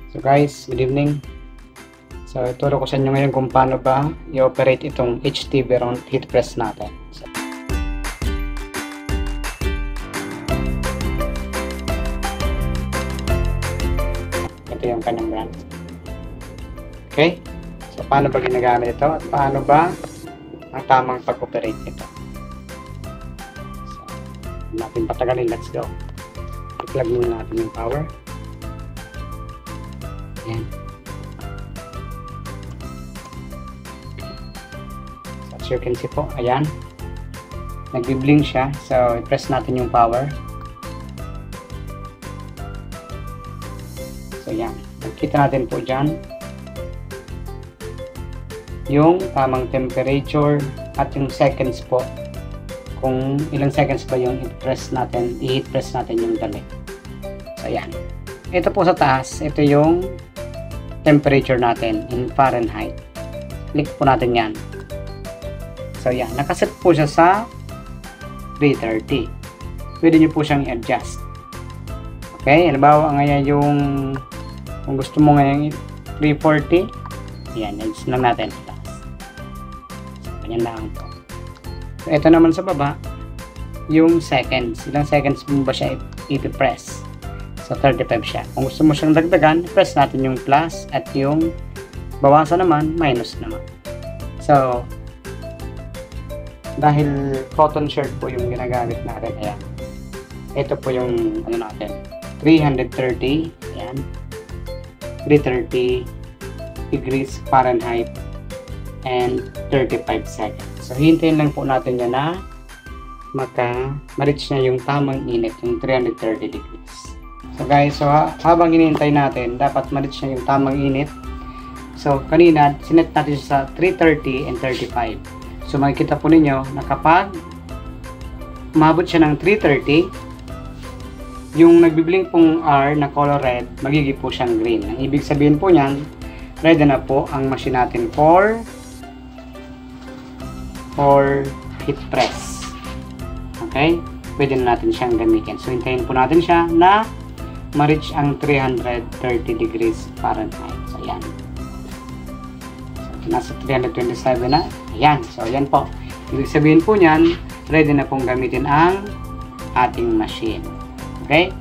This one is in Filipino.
So guys, good evening. So ituro ko sa inyo ngayon kung paano ba i-operate itong HT Veron heat press natin. So, ito yung kanyang brand. Okay? So paano ba ginagamit ito at paano ba ang tamang pag-operate nito? So, natin patagalin, let's go. I-plug muna natin yung power. Ayan. So, as you can see po, ayan. Nagbi-blink siya. So, i-press natin yung power. So, ayan. Nakita natin po dyan yung tamang temperature at yung seconds po. Kung ilang seconds ba yung i-press natin, i-heat press natin yung damit. So, ayan. Ito po sa taas, ito yung temperature natin in Fahrenheit. Click po natin yan. So yan, nakaset po siya sa 330. Pwede nyo po siyang i-adjust. Okay, halimbawa ngayon yung kung gusto mo ngayon 340, yan, adjust na natin sa taas. So, ganyan lang po. So ito naman sa baba, yung seconds. Ilang seconds mo ba siya i-press? So 35 siya. Kung gusto mo siyang dagdagan, press natin yung plus at yung bawasan naman, minus naman. So, dahil cotton shirt po yung ginagamit natin, ayan. Ito po yung ano natin, 330, ayan. 330 degrees Fahrenheit and 35 seconds. So, hintayin lang po natin yan na ma-reach niya yung tamang init, yung 330 degrees. So guys, so habang hinihintay natin, dapat ma-reach na yung tamang init. So kanina, sinet natin sa 330 and 35. So makikita po ninyo na kapag umabot siya ng 330, yung nagbiblink pong R na color red, magiging po siyang green. Ang ibig sabihin po niyan, ready na po ang machine natin for heat press. Okay? Pwede na natin siyang gamitin. So hintayin po natin siya na ma-reach ang 330 degrees Fahrenheit. So, ayan. So, nasa 327 na. Ayan. So, ayan po. Ibig sabihin po niyan, ready na pong gamitin ang ating machine. Okay?